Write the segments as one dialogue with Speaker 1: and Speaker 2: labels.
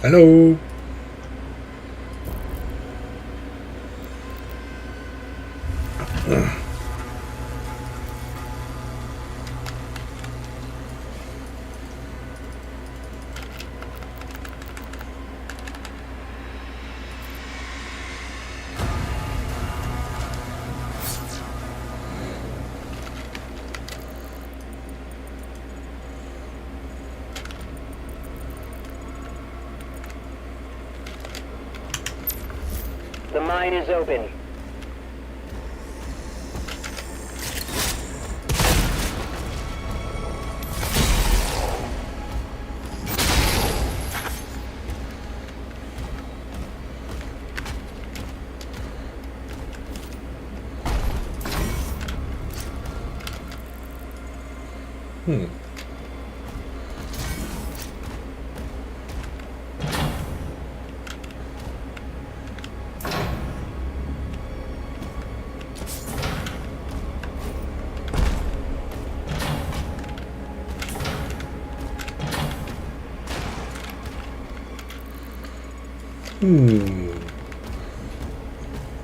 Speaker 1: Hello.
Speaker 2: The mine is open.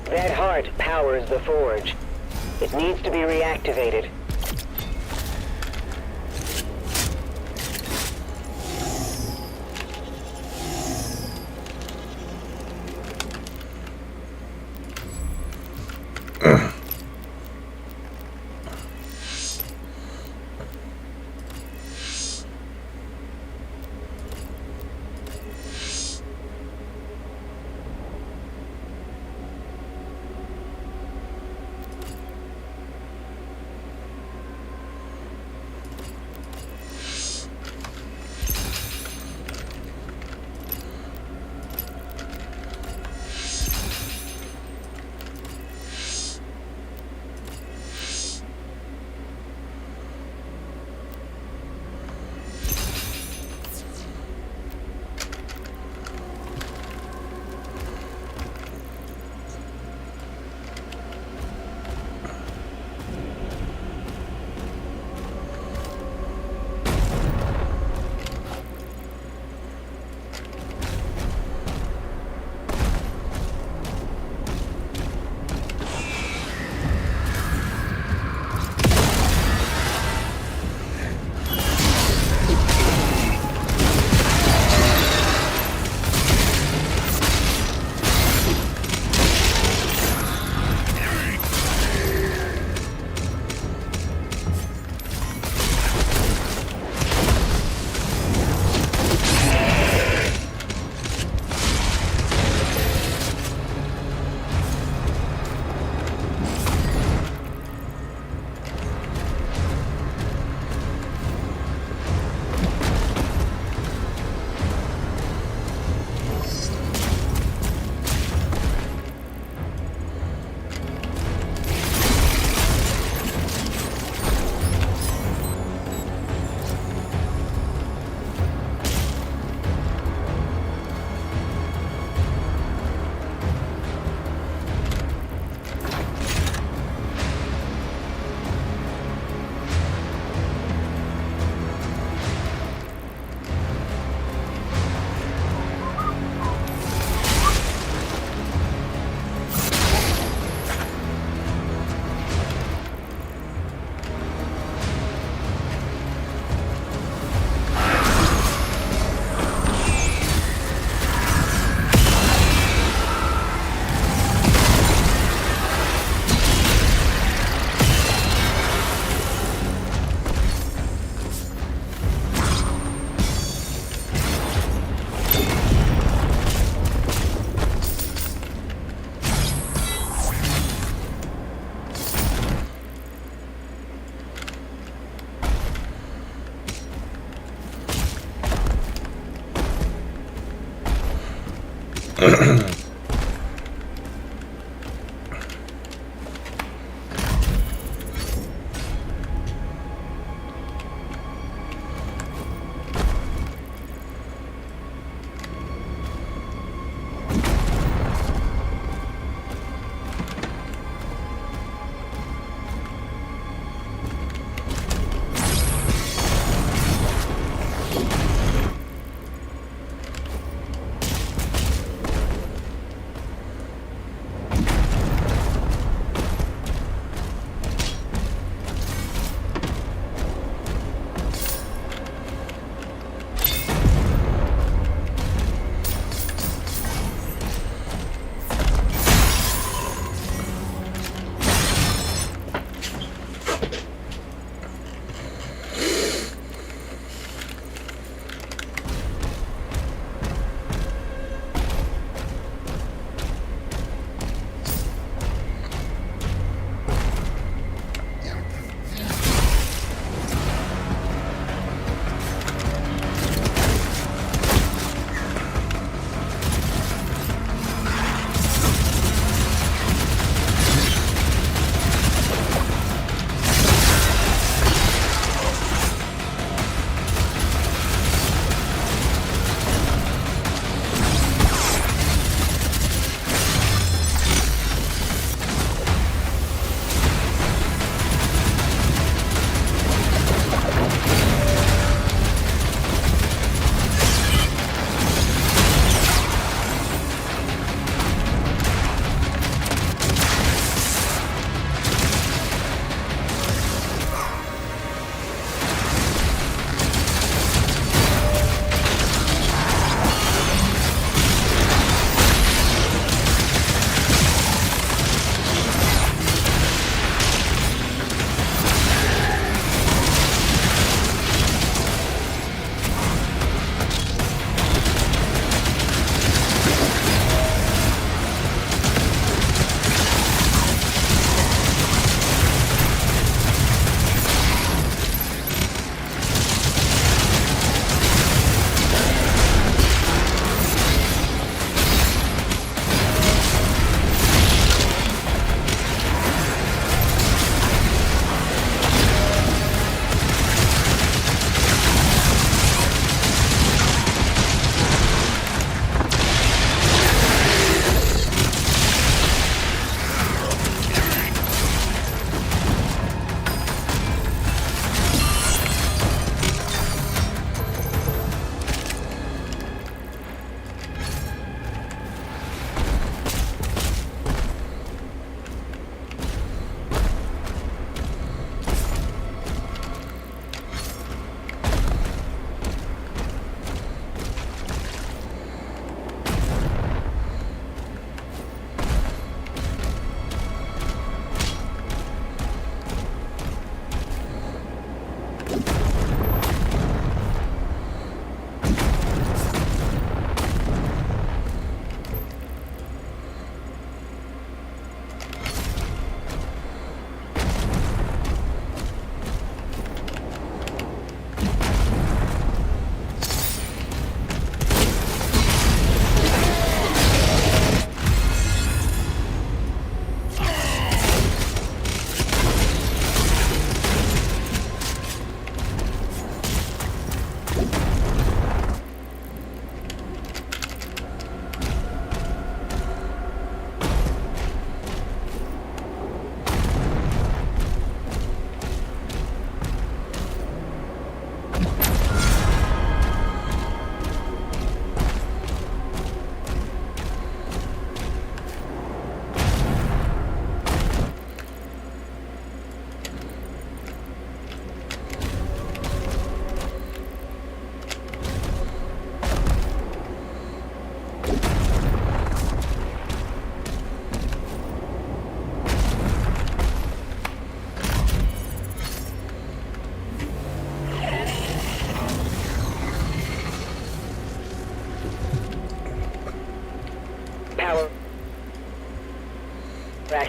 Speaker 2: That heart powers the forge. It needs to be reactivated.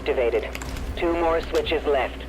Speaker 2: activated. 2 more switches left.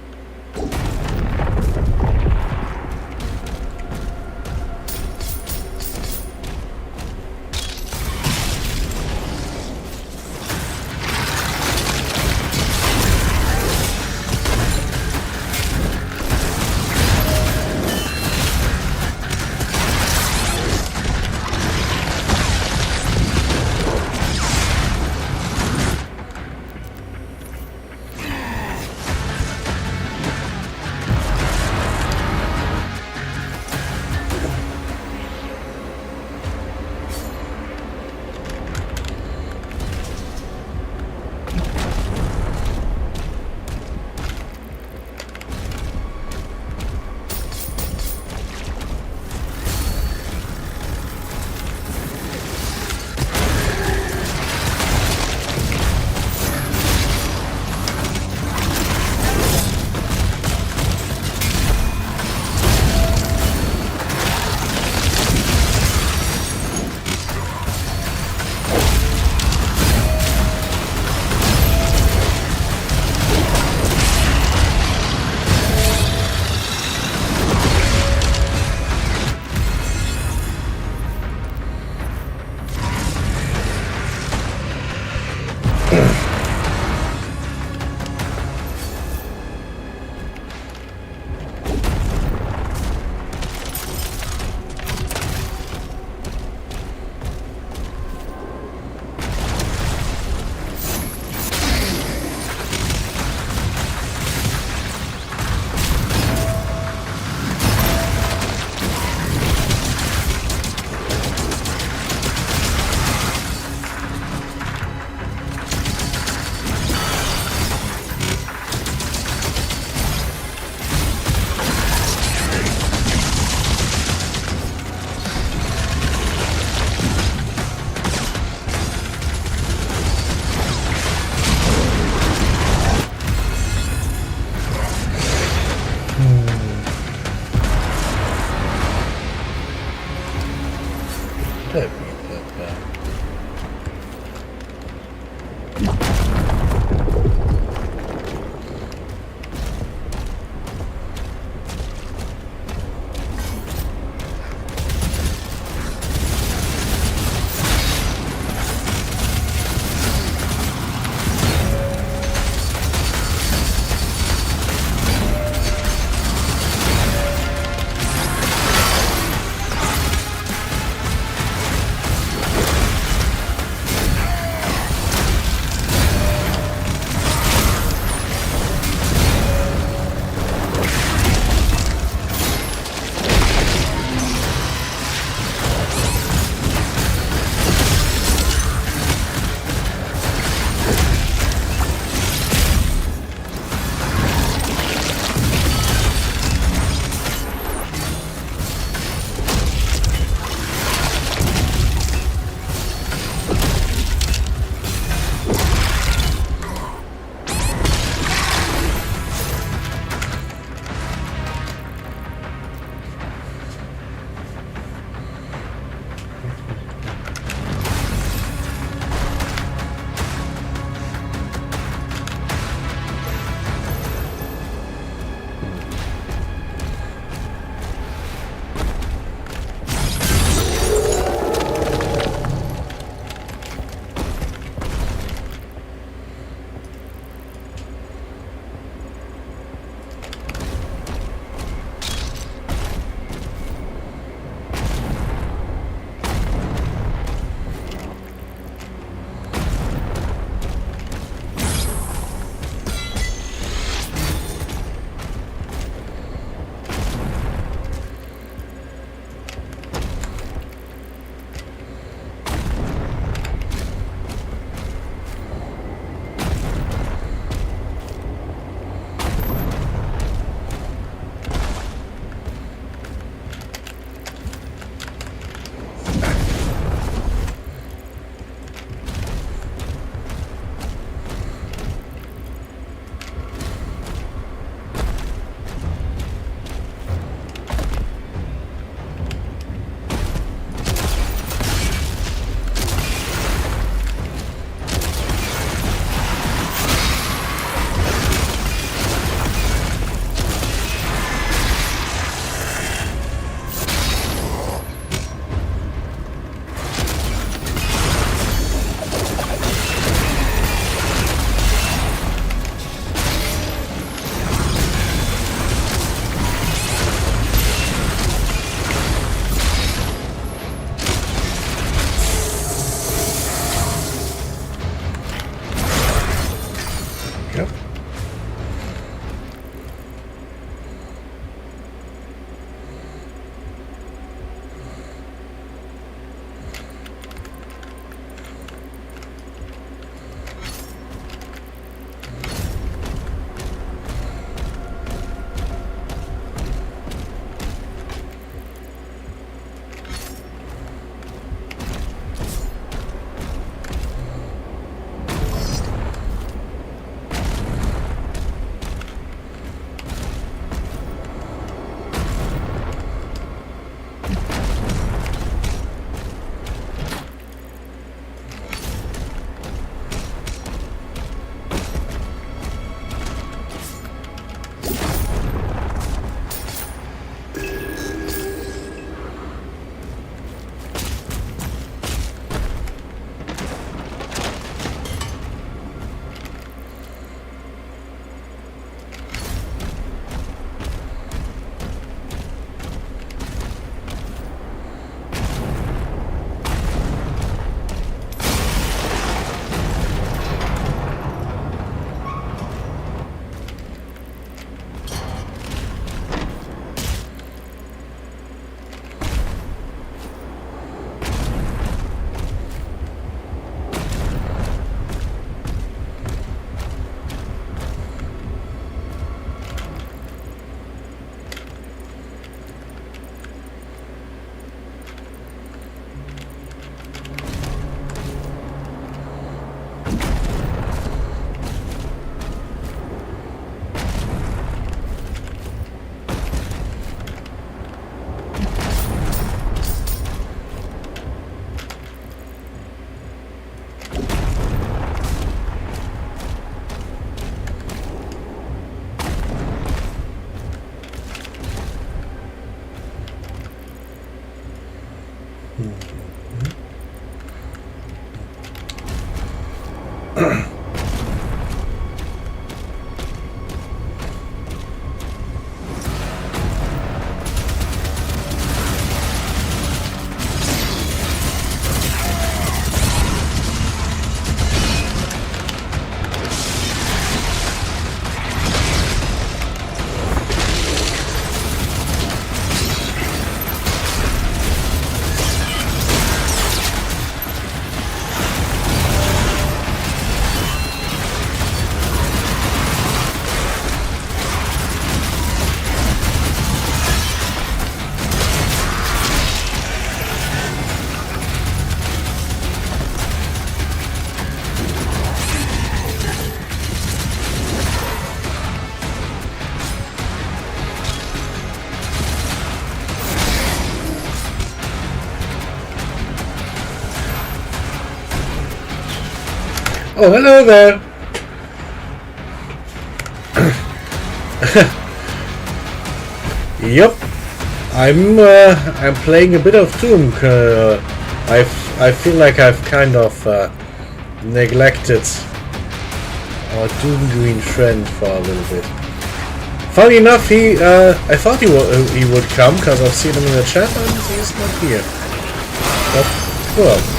Speaker 1: Oh, hello there! Yep, I'm playing a bit of Doom. I feel like I've kind of neglected our Doom Green friend for a little bit. Funny enough, I thought he would come because I've seen him in the chat and he's not here. But well.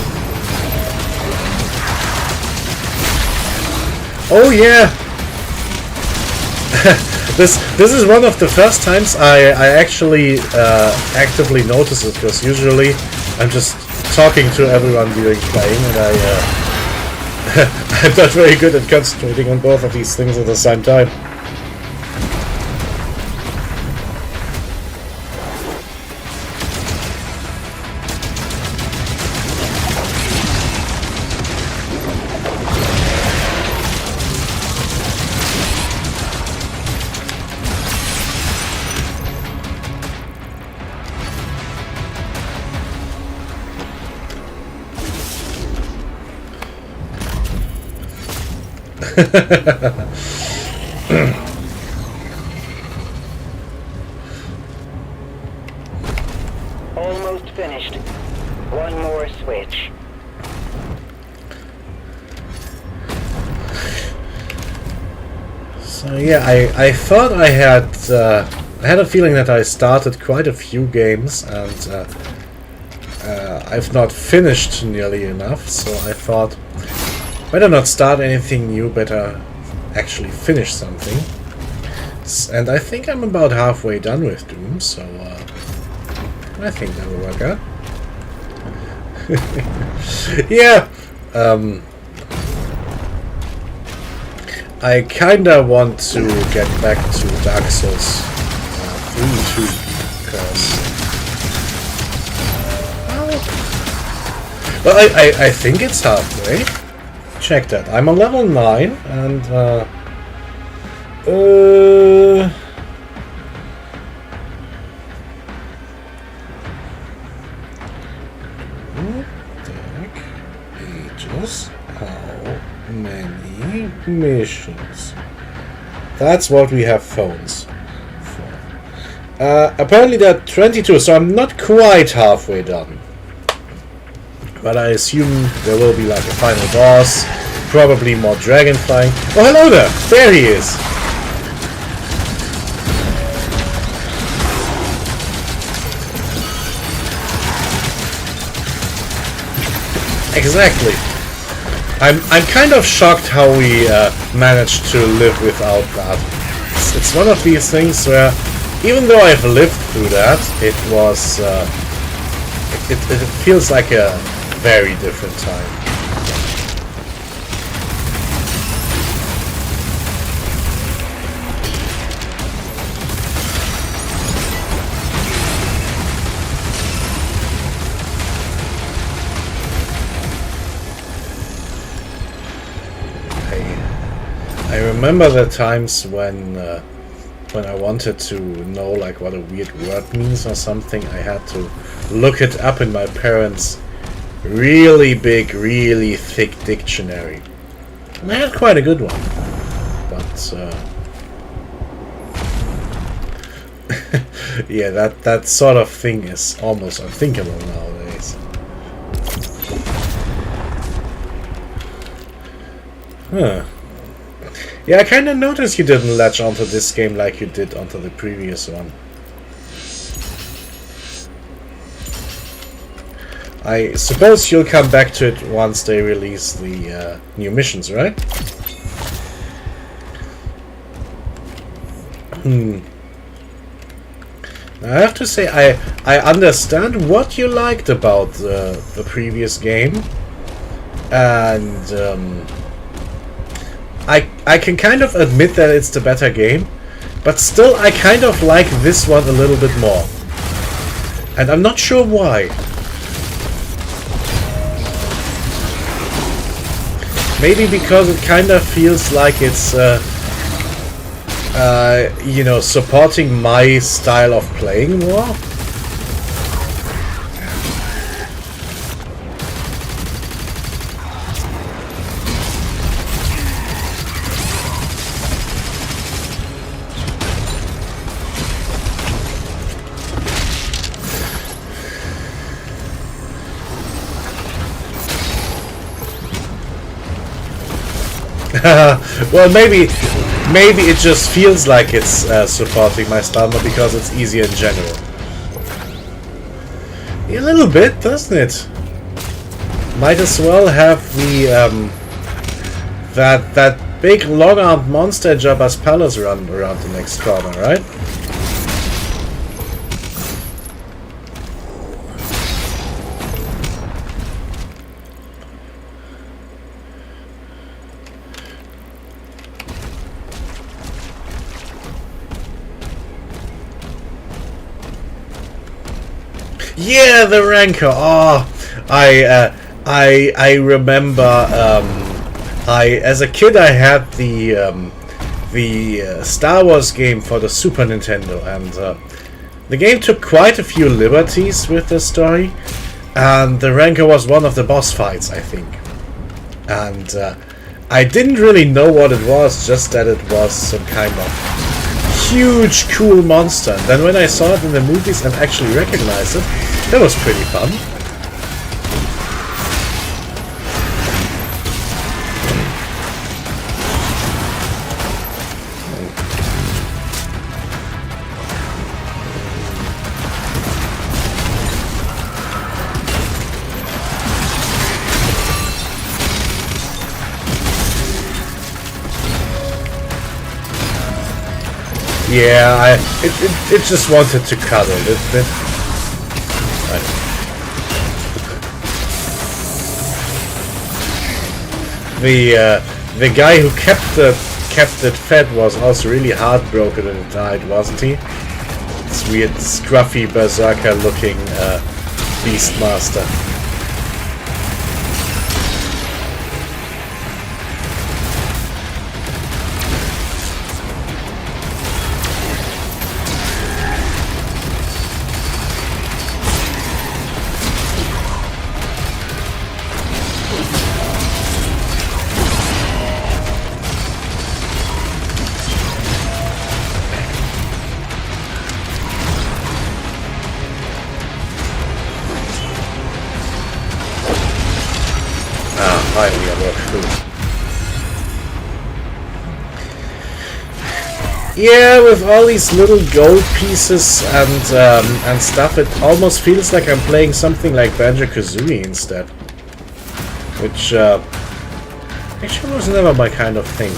Speaker 1: Oh yeah! This is one of the first times I actually actively notice it, because usually I'm just talking to everyone during playing, and I'm not very good at concentrating on both of these things at the same time.
Speaker 2: Almost finished. One more switch.
Speaker 1: So yeah, I thought I had a feeling that I started quite a few games, and I've not finished nearly enough, so I thought better not start anything new, better actually finish something. And I think I'm about halfway done with Doom, so I think that will work out. Yeah, I kinda want to get back to Dark Souls 3 too, because well, I think it's halfway. Check that. I'm on level 9, and ages. How many missions? That's what we have phones for. Apparently there are 22, so I'm not quite halfway done. But I assume there will be like a final boss, probably more dragon flying. Oh, hello there! There he is! Exactly. I'm kind of shocked how we managed to live without that. It's one of these things where, even though I've lived through that, it was it feels like a very different time. I remember the times when I wanted to know like what a weird word means or something, I had to look it up in my parents' really big, really thick dictionary. And I had quite a good one. But yeah, that sort of thing is almost unthinkable nowadays. Huh. Yeah, I kind of noticed you didn't latch onto this game like you did onto the previous one. I suppose you'll come back to it once they release the new missions, right? I have to say, I understand what you liked about the previous game, and I can kind of admit that it's the better game, but still I kind of like this one a little bit more, and I'm not sure why. Maybe because it kind of feels like it's you know, supporting my style of playing more. Well, maybe it just feels like it's supporting my style, but because it's easier in general. A little bit, doesn't it? Might as well have the that big long-armed monster at Jabba's palace run around the next corner, right? Yeah, the Rancor. Oh, I remember. As a kid, I had the Star Wars game for the Super Nintendo, and the game took quite a few liberties with the story. And the Rancor was one of the boss fights, I think. And I didn't really know what it was, just that it was some kind of huge, cool monster. And then when I saw it in the movies and actually recognized it, that was pretty fun. Yeah, it just wanted to cuddle. The guy who kept it fed was also really heartbroken when it died, wasn't he? This weird, scruffy berserker-looking Beastmaster. Finally, I walked through. Yeah, with all these little gold pieces and stuff, it almost feels like I'm playing something like Banjo-Kazooie instead, which actually was never my kind of thing.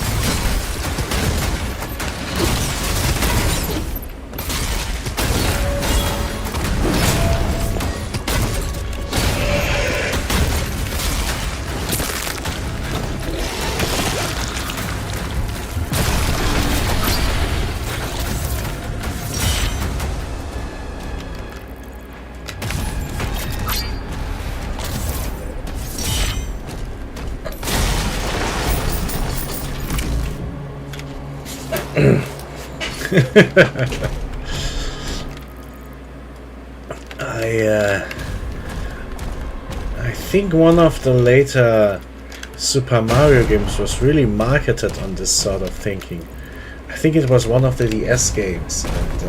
Speaker 1: I think one of the later Super Mario games was really marketed on this sort of thinking. I think it was one of the DS games, and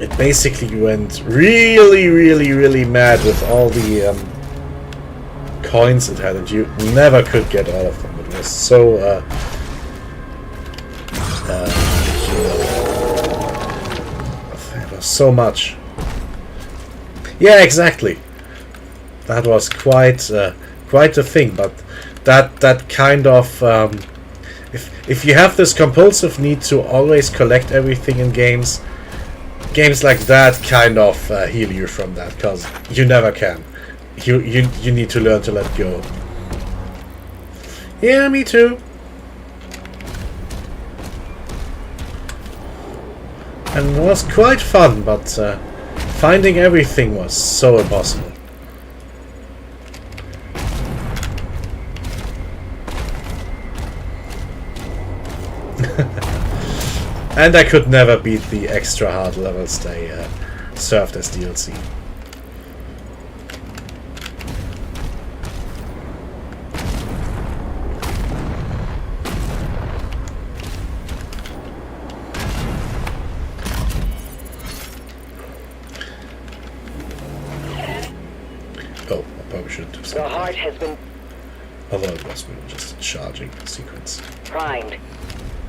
Speaker 1: it basically went really mad with all the coins it had, and you never could get all of them. It was so it was so much. Yeah, exactly. That was quite a thing. But that kind of if you have this compulsive need to always collect everything in games like that kind of heal you from that, because you never can. You need to learn to let go. Yeah, me too. And it was quite fun, but finding everything was so impossible. And I could never beat the extra hard levels they served as DLC. Oh, I probably should do
Speaker 2: The
Speaker 1: something.
Speaker 2: heart has been
Speaker 1: Although it was really just a charging sequence.
Speaker 2: primed.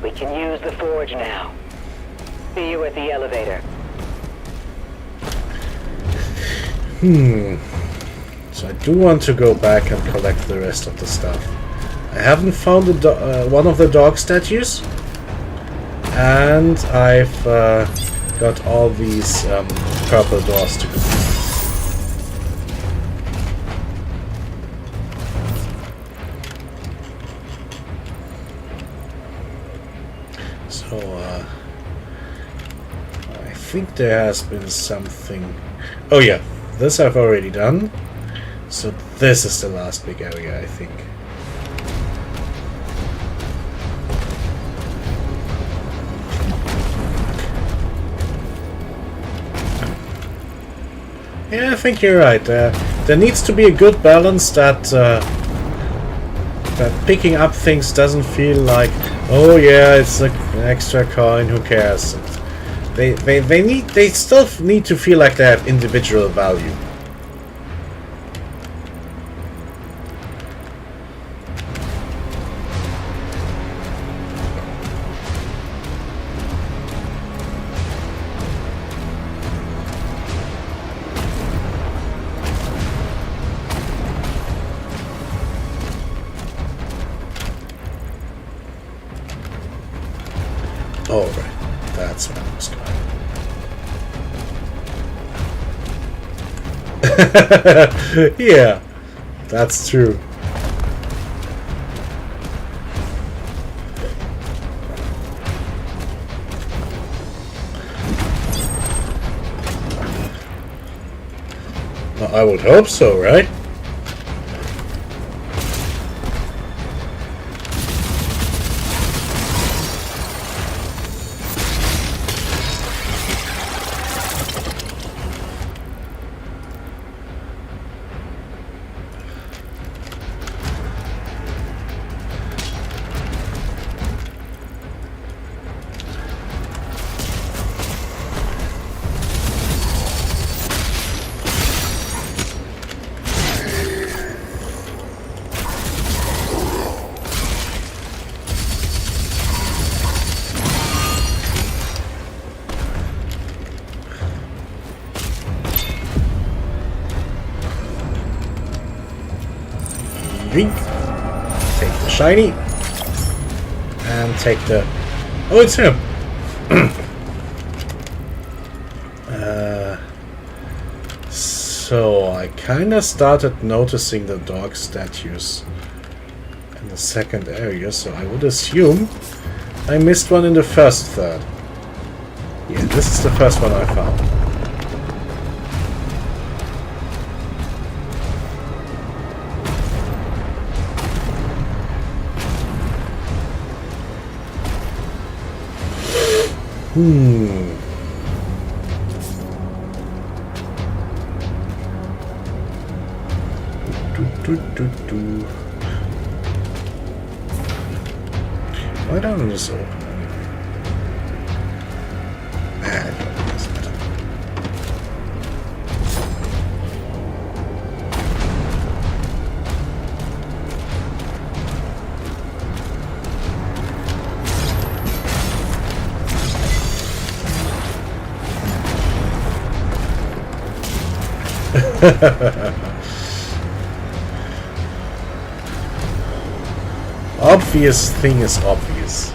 Speaker 2: We can use the forge now. See you at the elevator.
Speaker 1: So I do want to go back and collect the rest of the stuff. I haven't found one of the dog statues, and I've got all these purple doors to go. So I think there has been something. Oh yeah, this I've already done. So this is the last big area, I think. Yeah, I think you're right. There needs to be a good balance that that picking up things doesn't feel like, oh yeah, it's an extra coin, who cares? They still need to feel like they have individual value. Oh, right. That's what I was going. Yeah, that's true. Well, I would hope so, right? Drink. Take the shiny. And take the... Oh, it's him! So, I kinda started noticing the dog statues in the second area, so I would assume I missed one in the first third. Yeah, this is the first one I found. Why don't this open? It doesn't matter. Obvious thing is obvious.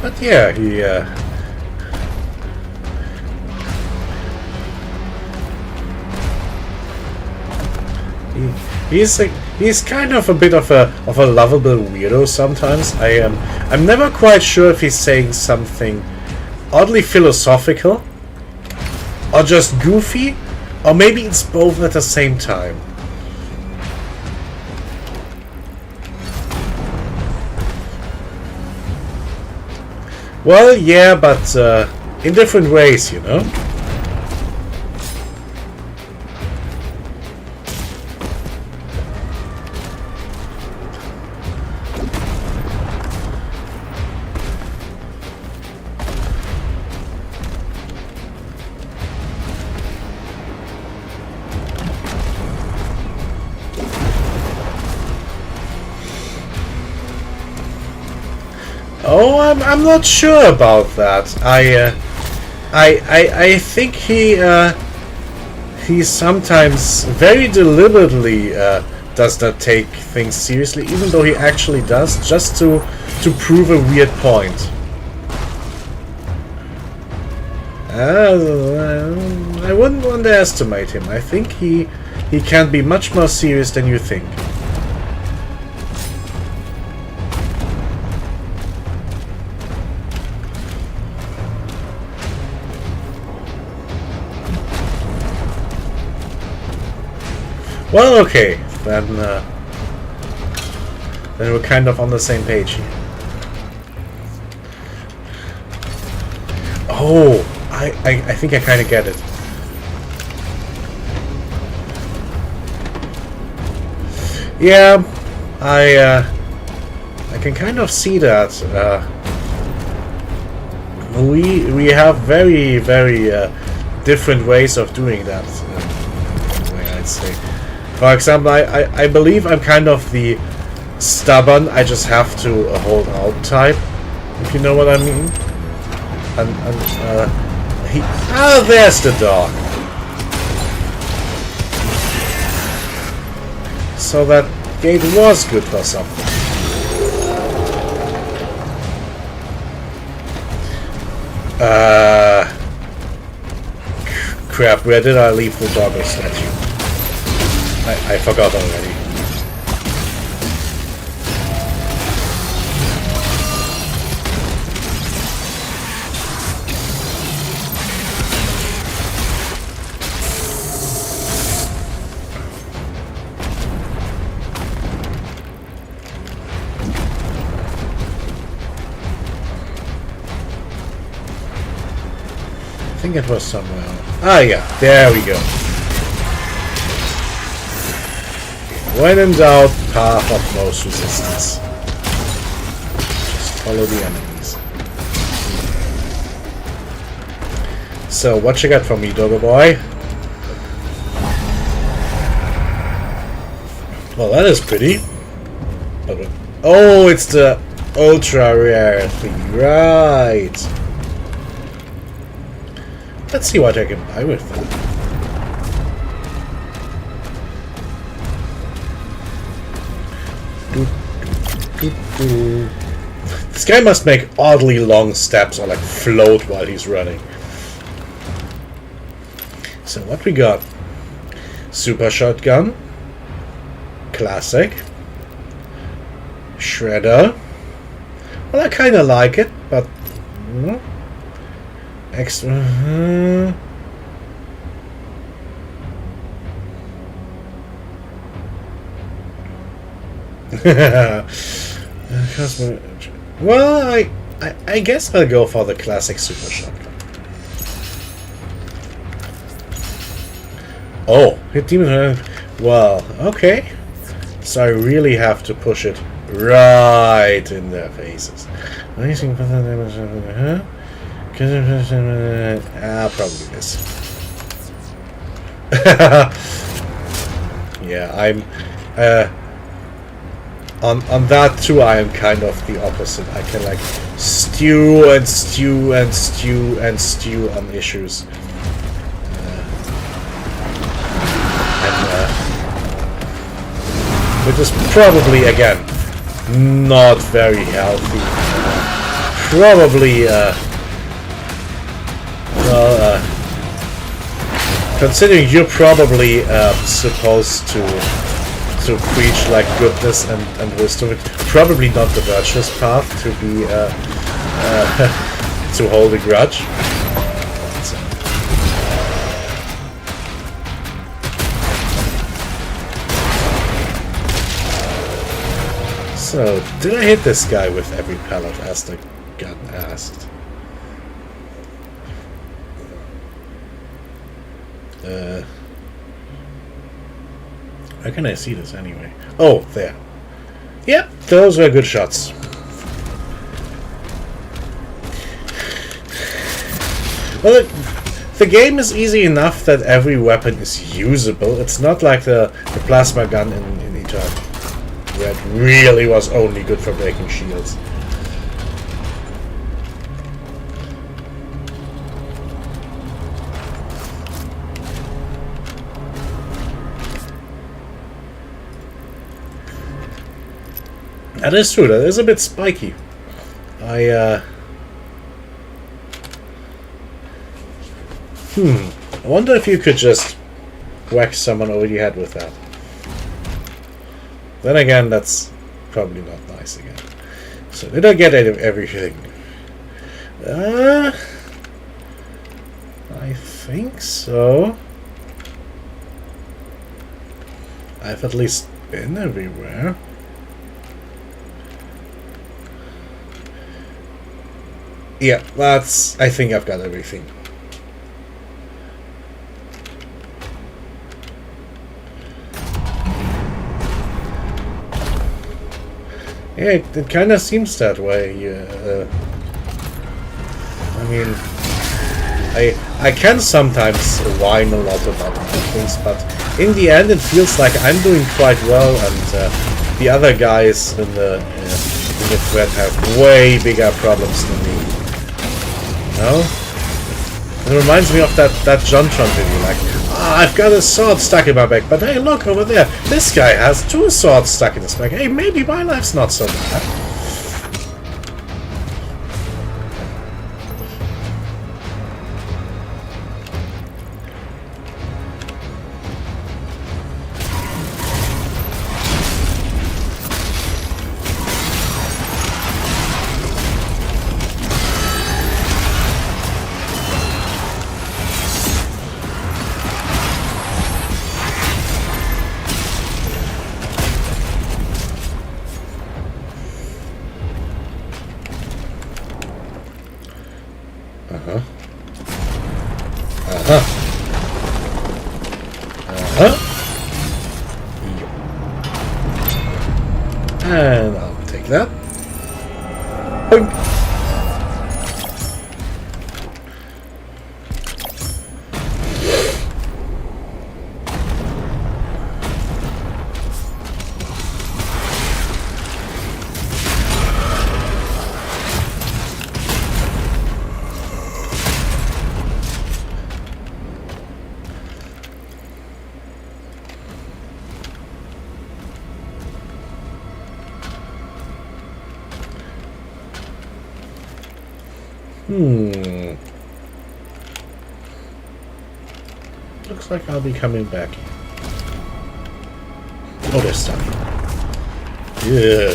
Speaker 1: But yeah, he's kind of a bit of a lovable weirdo sometimes. I'm never quite sure if he's saying something oddly philosophical or just goofy, or maybe it's both at the same time. Well, yeah, but in different ways, you know? Oh, I'm not sure about that. I think he sometimes very deliberately does not take things seriously, even though he actually does, just to prove a weird point. I wouldn't underestimate him. I think he can be much more serious than you think. Well, okay, then we're kind of on the same page here. Oh, I think I kind of get it. Yeah, I can kind of see that. We have very different ways of doing that. I'd say. For example, I believe I'm kind of the stubborn, I just have to hold out type, if you know what I mean. There's the dog. So that gate was good for something. Crap, where did I leave the doggo statue? I forgot already. I think it was somewhere else. Ah, yeah, there we go. When in doubt, path of most resistance. Just follow the enemies. So, what you got for me, doggo boy? Well, that is pretty. Oh, it's the ultra rare thing, right? Let's see what I can buy with that. This guy must make oddly long steps or like float while he's running. So what we got? Super shotgun, classic, shredder. Well, I kind of like it, but extra. Well, I guess I'll go for the classic super shotgun. Oh, hit demon. Well, okay. So I really have to push it right in their faces. Probably this. Yeah, On that too, I am kind of the opposite. I can like stew and stew and stew and stew on issues. Which is probably, again, not very healthy. Probably, well, considering you're probably supposed to preach like goodness and wisdom, it's probably not the virtuous path to be to hold a grudge. So, did I hit this guy with every pellet as the gun asked? How can I see this anyway? Oh, there. Yep, those were good shots. Well, the game is easy enough that every weapon is usable. It's not like the plasma gun in Eternal, where it really was only good for breaking shields. That is true, that is a bit spiky. I wonder if you could just whack someone over the head with that. Then again, that's probably not nice again. So did I get everything? I think so. I've at least been everywhere. Yeah, I think I've got everything. Yeah, it kind of seems that way. I mean, I can sometimes whine a lot about things, but in the end it feels like I'm doing quite well, and the other guys in the thread have way bigger problems than me. No? It reminds me of that JonTron video, like, I've got a sword stuck in my back, but hey, look over there, this guy has 2 swords stuck in his back. Hey, maybe my life's not so bad. And I'll take that. Boink. Looks like I'll be coming back. Oh, there's stuff. Yeah.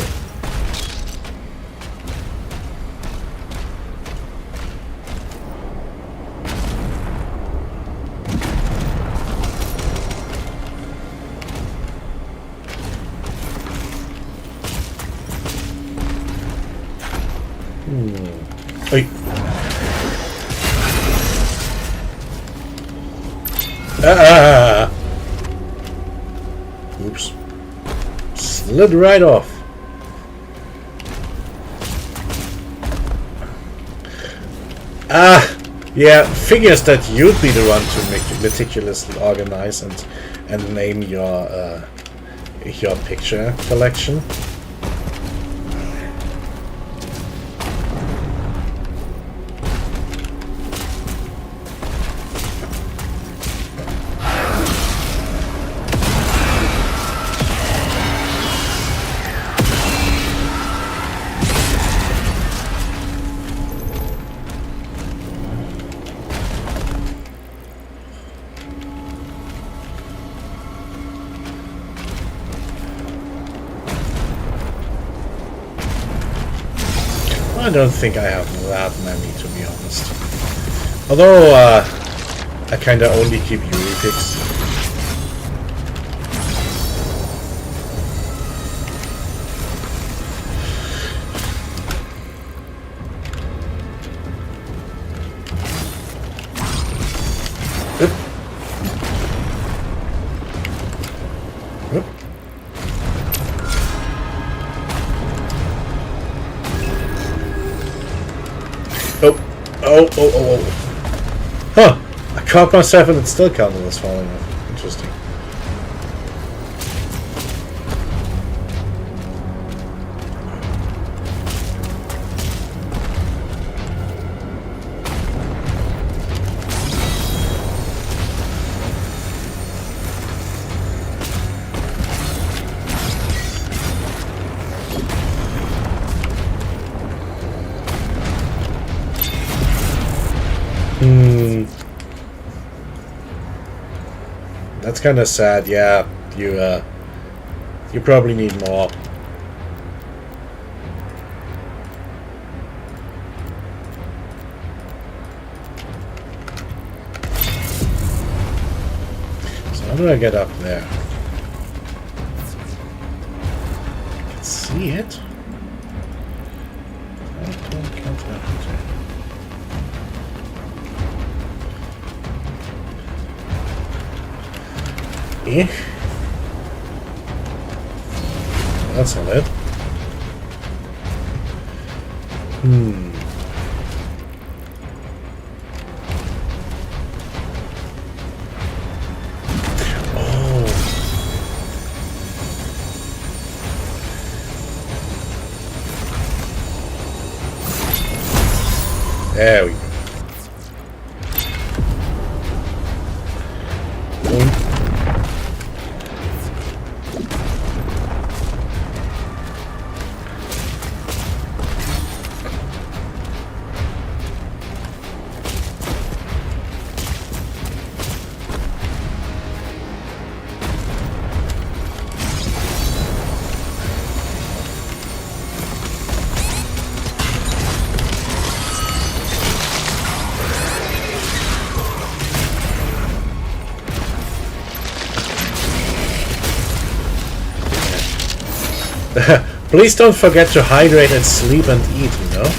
Speaker 1: Wait. Oops. Slid right off. Yeah, figures that you'd be the one to make meticulously organize and name your picture collection. I don't think I have that many, to be honest. Although, I kinda only keep Yuri picks. Oh. Huh. I caught myself and it still counted as falling off. Interesting. That's kind of sad. Yeah, you probably need more. So how do I get up there? I can see it. I don't count that. Eh? That's not it. Oh. There we go. Please don't forget to hydrate and sleep and eat, you know?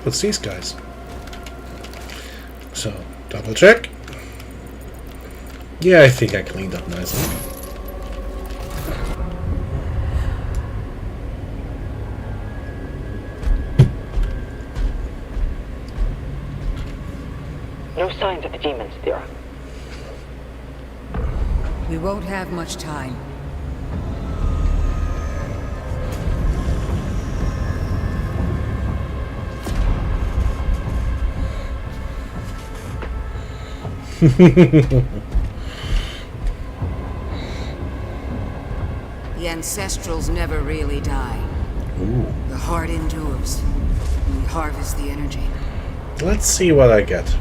Speaker 1: What's these guys? So, double check. Yeah, I think I cleaned up nicely.
Speaker 2: No signs of the demons, Thera.
Speaker 3: We won't have much time. The Ancestrals never really die.
Speaker 1: Ooh.
Speaker 3: The heart endures. We harvest the energy.
Speaker 1: Let's see what I get.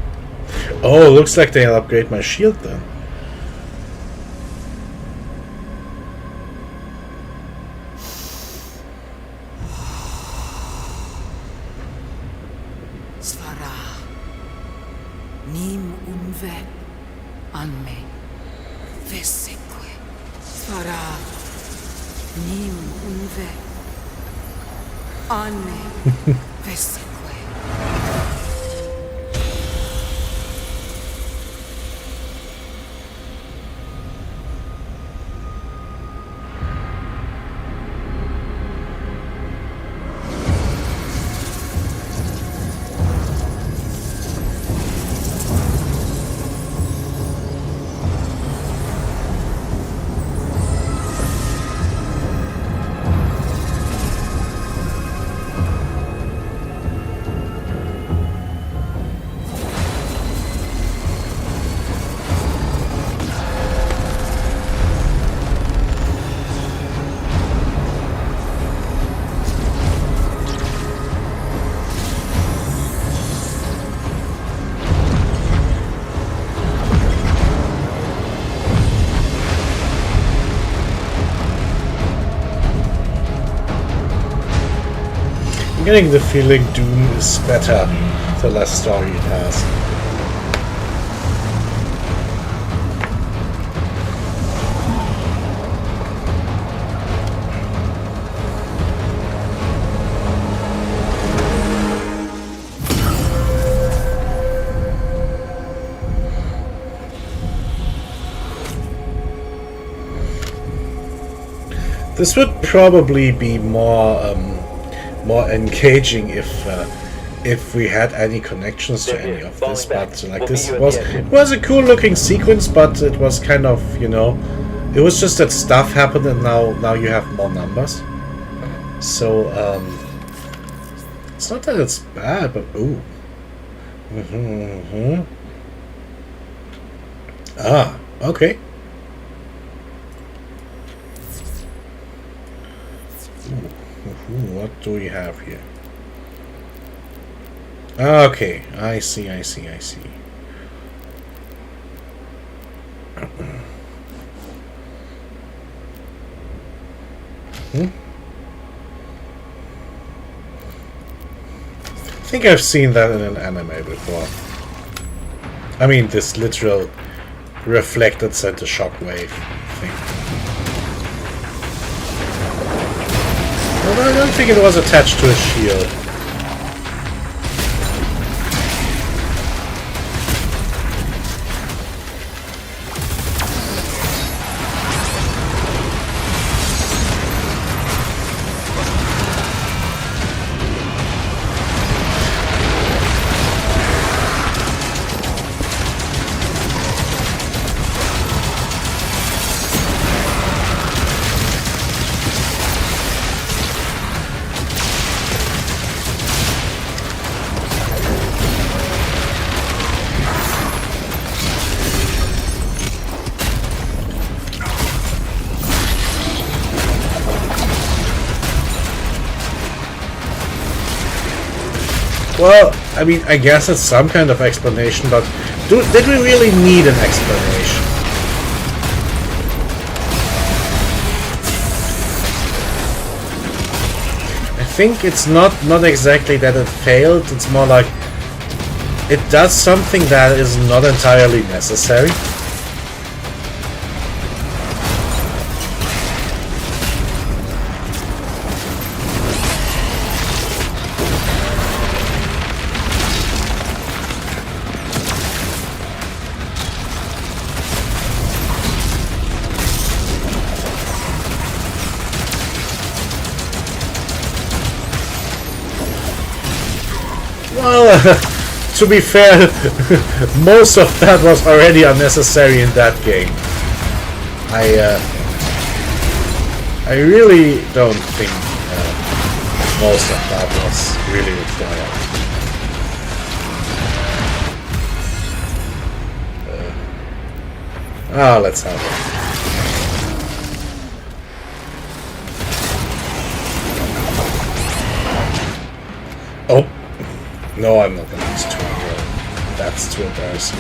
Speaker 1: Oh, looks like they'll upgrade my shield then.
Speaker 3: Svara. Nim unve. Anme. Veseque. Svara. Nim unve. Anme. Veseque.
Speaker 1: I'm getting the feeling Doom is better the less story it has. This would probably be more engaging if we had any connections to any of this, but like this was a cool looking sequence, but it was kind of, you know, it was just that stuff happened and now you have more numbers. So it's not that it's bad, but ooh. Ah, okay. What do we have here? Okay, I see. I think I've seen that in an anime before. I mean, this literal reflected center shockwave thing. Well, I don't think it was attached to a shield. Well, I mean, I guess it's some kind of explanation, but did we really need an explanation? I think it's not exactly that it failed, it's more like it does something that is not entirely necessary. Well, to be fair, most of that was already unnecessary in that game. I really don't think most of that was really required. Let's have it. Oh. No, I'm not gonna use 2 here. That's too embarrassing.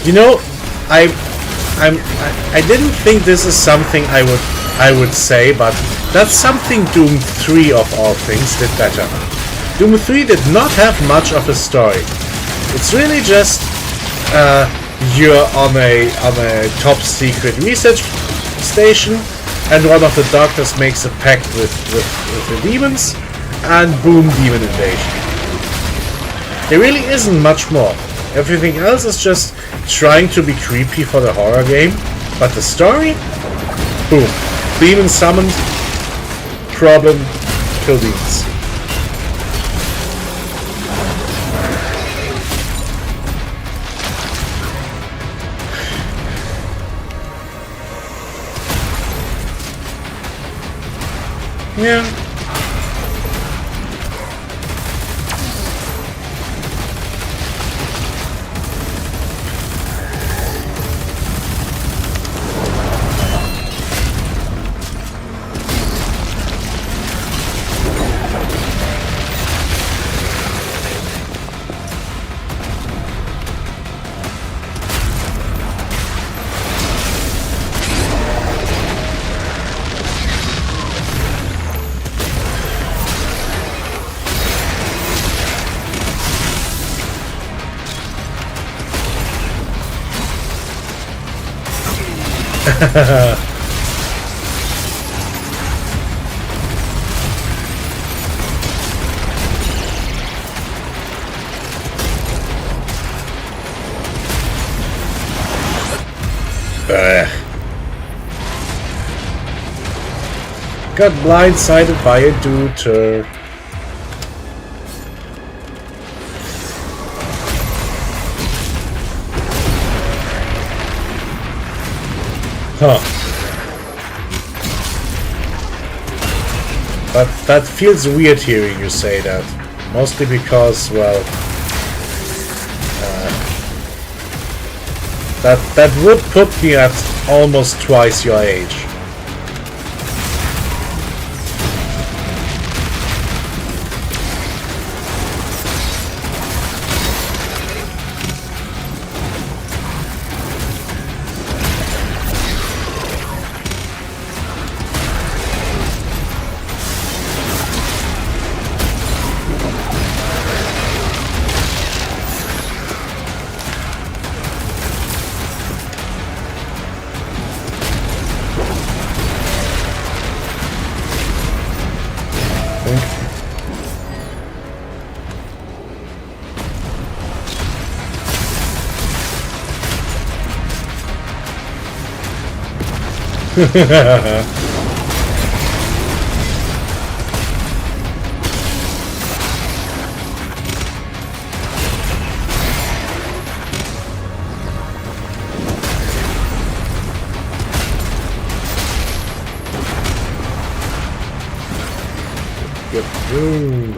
Speaker 1: You know, I didn't think this is something I would say, but that's something Doom 3 of all things did better. Doom 3 did not have much of a story. It's really just you're on a top secret research station, and one of the doctors makes a pact with the demons, and boom, demon invasion. There really isn't much more. Everything else is just trying to be creepy for the horror game, but the story? Boom. Demon summoned, problem, kill demons. Yeah. Got blindsided by a dude. Huh. But that feels weird hearing you say that. Mostly because, well... that would put me at almost twice your age. Ooh.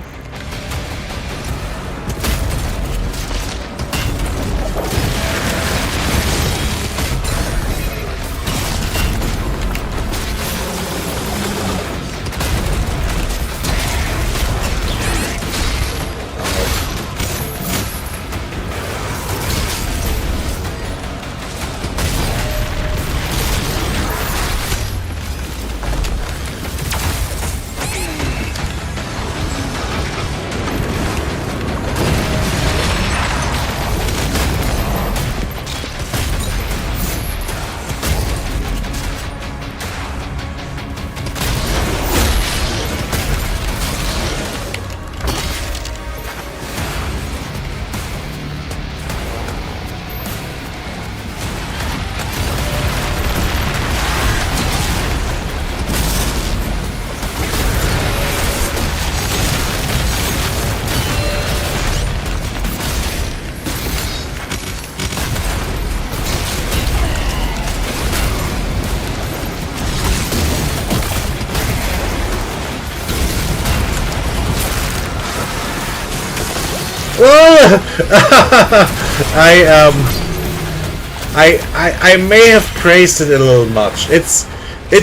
Speaker 1: I may have praised it a little much. It's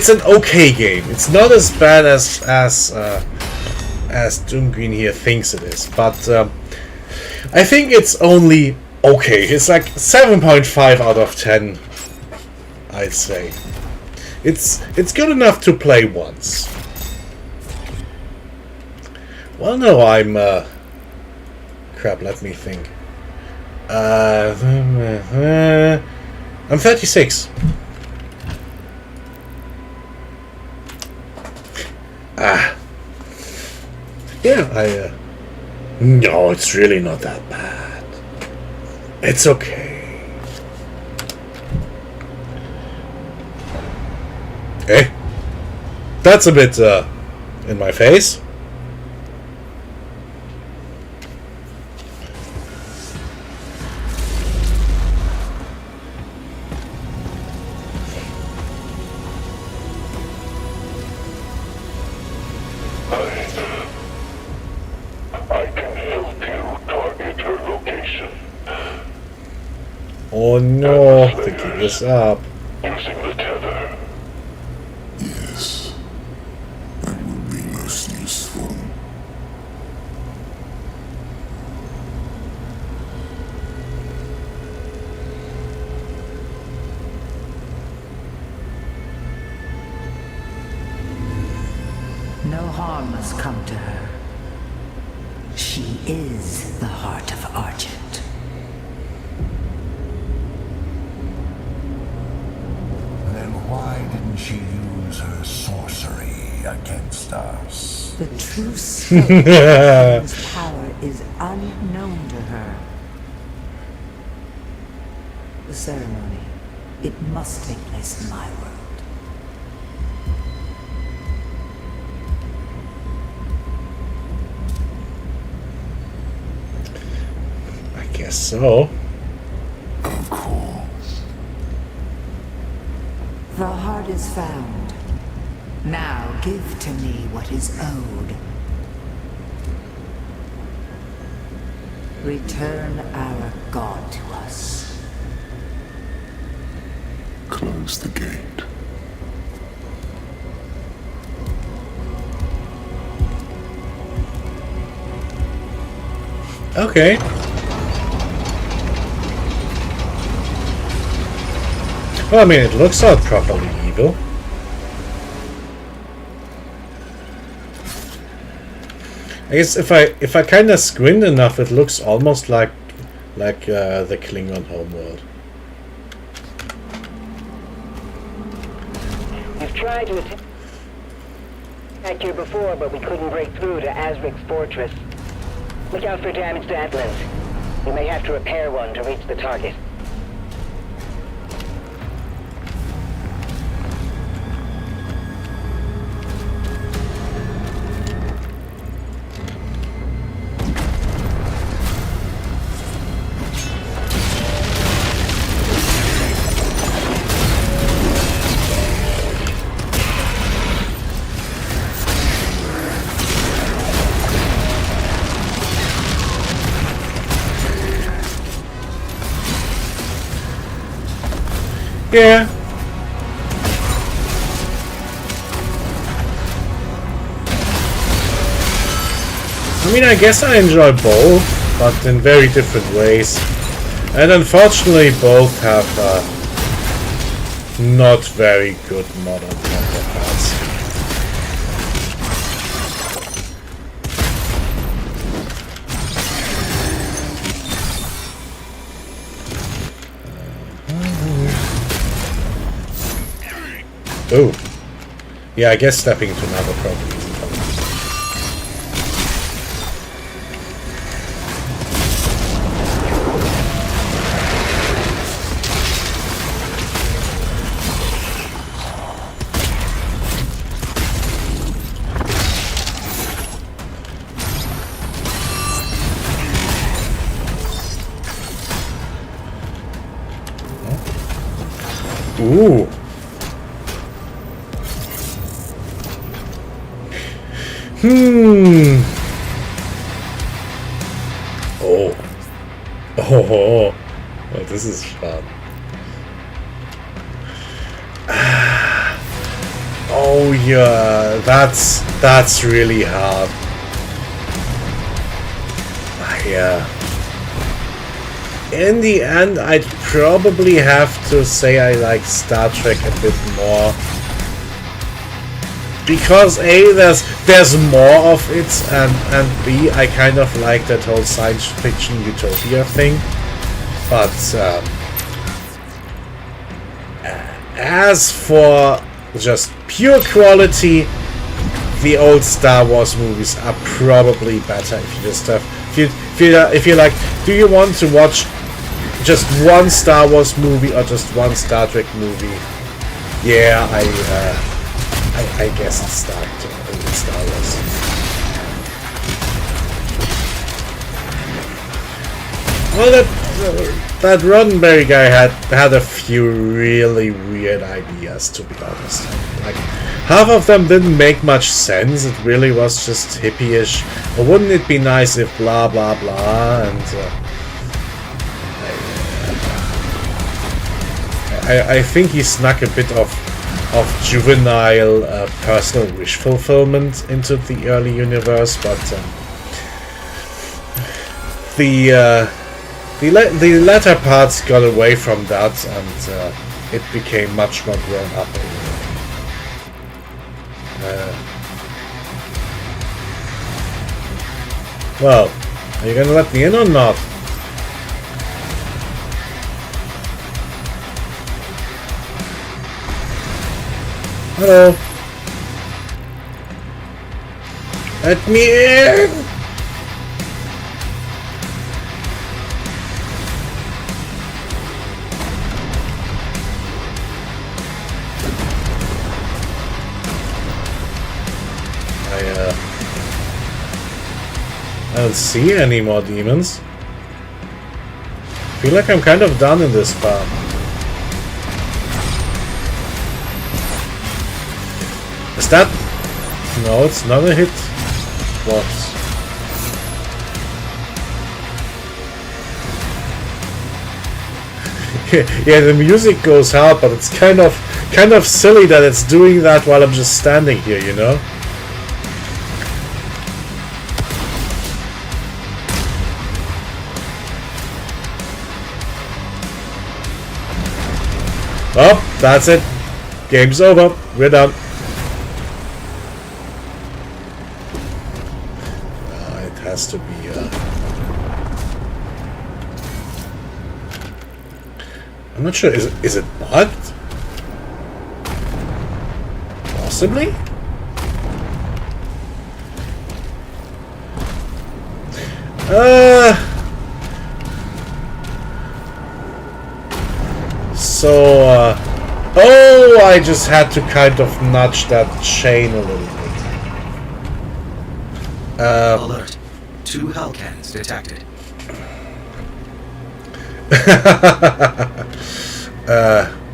Speaker 1: an okay game. It's not as bad as Doom Green here thinks it is, but I think it's only okay. It's like 7.5 out of 10, I'd say. It's good enough to play once. Well, no, I'm crap, let me think. I'm 36. Yeah, no, it's really not that bad. It's okay. Eh? That's a bit, in my face. Oh no, to keep this up.
Speaker 4: Using the tether.
Speaker 5: Yes, that will be most useful.
Speaker 3: No harm must come to her. She is the heart of Argent.
Speaker 5: Then
Speaker 6: Why didn't she use her sorcery against us?
Speaker 3: The true scope of King's power is unknown to her. The ceremony, it must take place in my world.
Speaker 1: I guess so.
Speaker 5: Of course.
Speaker 3: The heart is found. Now give to me what is owed. Return our god to us.
Speaker 5: Close the gate.
Speaker 1: Okay. Well, I mean, it looks not properly evil. I guess if I kind of squint enough, it looks almost like the Klingon homeworld.
Speaker 2: We've tried to attack here before, but we couldn't break through to Azric's fortress. Look out for damaged Atlas. We may have to repair one to reach the target.
Speaker 1: Yeah. I mean, I guess I enjoy both, but in very different ways. And unfortunately, both have not very good modern counterparts. Oh. Yeah, I guess stepping into another property isn't fun. Ooh. Oh. Oh, this is fun. Oh yeah, that's really hard. Yeah. In the end, I'd probably have to say I like Star Trek a bit more. Because A, there's more of it, and B, I kind of like that whole science fiction utopia thing. But as for just pure quality, the old Star Wars movies are probably better. If you just have, if you're like, do you want to watch just one Star Wars movie or just one Star Trek movie? Yeah, I guess it's Star Wars. Well, that Roddenberry guy had a few really weird ideas, to be honest. Like, half of them didn't make much sense. It really was just hippie-ish. Or wouldn't it be nice if blah blah blah? And I think he snuck a bit of juvenile personal wish fulfillment into the early universe, but the latter parts got away from that, and it became much more grown up. Well, are you gonna let me in or not? Hello. Let me in! I don't see any more demons. I feel like I'm kind of done in this part. Is that... No, it's not a hit. What? Yeah, the music goes hard, but it's kind of silly that it's doing that while I'm just standing here, you know? Oh, that's it. Game's over. We're done. It has to be... I'm not sure. Is it bugged? Possibly? So, oh, I just had to kind of nudge that chain a little bit.
Speaker 7: Alert. 2 Hellcannons detected.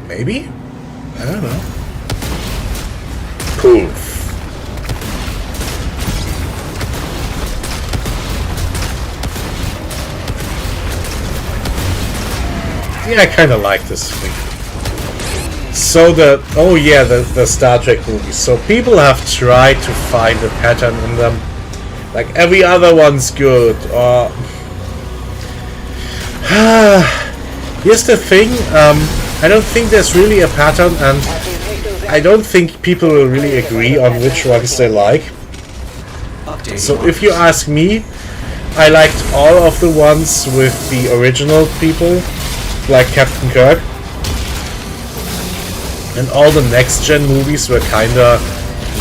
Speaker 1: Maybe? I don't know. Poof. Yeah, I kind of like this thing. So oh yeah, the Star Trek movies. So people have tried to find a pattern in them. Like every other one's good, or... Here's the thing, I don't think there's really a pattern, and I don't think people will really agree on which ones they like. So if you ask me, I liked all of the ones with the original people, like Captain Kirk. And all the next-gen movies were kinda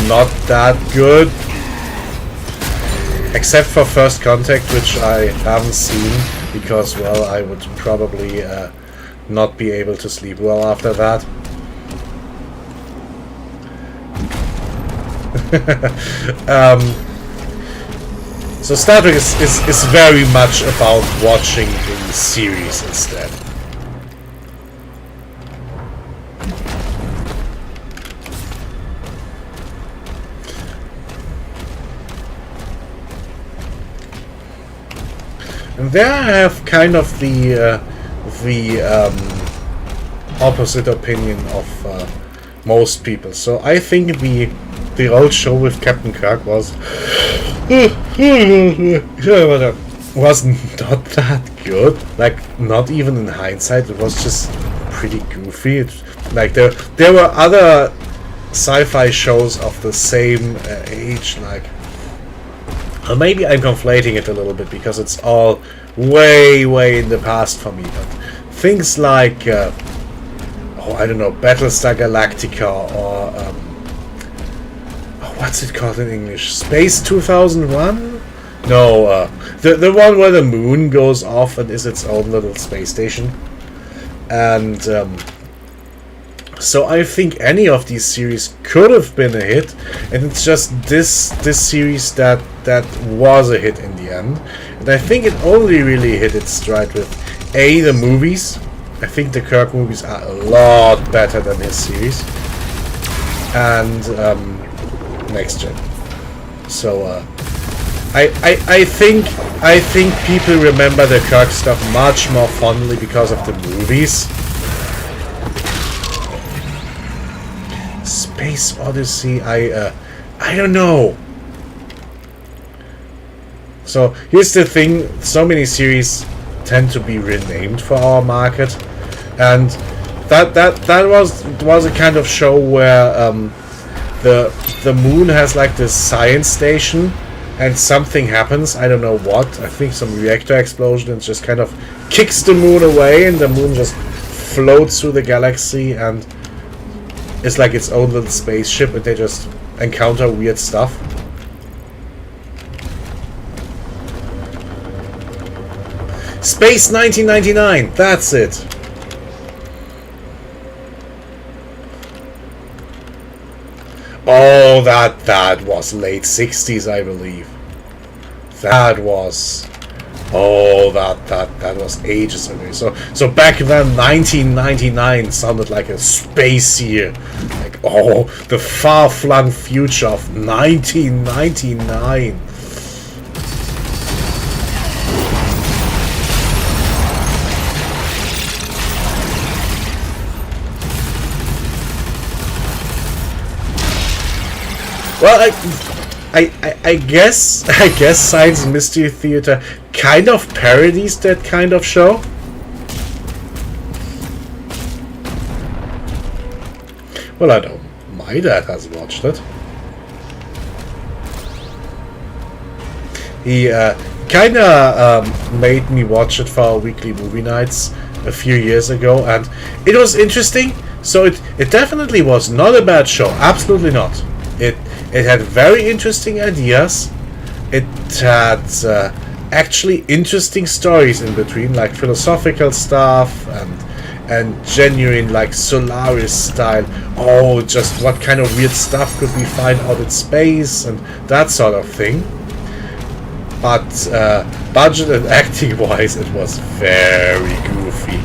Speaker 1: not that good. Except for First Contact, which I haven't seen, because, well, I would probably not be able to sleep well after that. So Star Trek is very much about watching the series instead. And there I have kind of the opposite opinion of most people. So I think the old show with Captain Kirk was not that good. Like, not even in hindsight, it was just pretty goofy. Like there were other sci-fi shows of the same age, like. Or maybe I'm conflating it a little bit because it's all way in the past for me. But things like, oh, I don't know, Battlestar Galactica, or oh, what's it called in English? Space 2001? No, the one where the moon goes off and is its own little space station. And so I think any of these series could have been a hit, and it's just this series that was a hit in the end. And I think it only really hit its stride with the movies. I think the Kirk movies are a lot better than his series, and Next Gen. So I think people remember the Kirk stuff much more fondly because of the movies. Space Odyssey, I don't know. So here's the thing: so many series tend to be renamed for our market, and that was a kind of show where the moon has like this science station, and something happens. I don't know what. I think some reactor explosion, and just kind of kicks the moon away, and the moon just floats through the galaxy, and is like its own little spaceship, and they just encounter weird stuff. Space 1999, that's it. Oh, that was late 60s, I believe. That was, oh, that was ages ago. So back then, 1999 sounded like a space year. Like, oh, the far-flung future of 1999. Well, I guess Science and Mystery Theater kind of parodies that kind of show. Well, I don't. My dad has watched it. He kinda made me watch it for our weekly movie nights a few years ago, and it was interesting. So it definitely was not a bad show. Absolutely not. It had very interesting ideas. It had actually interesting stories in between, like philosophical stuff and genuine like Solaris style. Oh, just what kind of weird stuff could we find out in space and that sort of thing. But budget and acting wise, it was very goofy.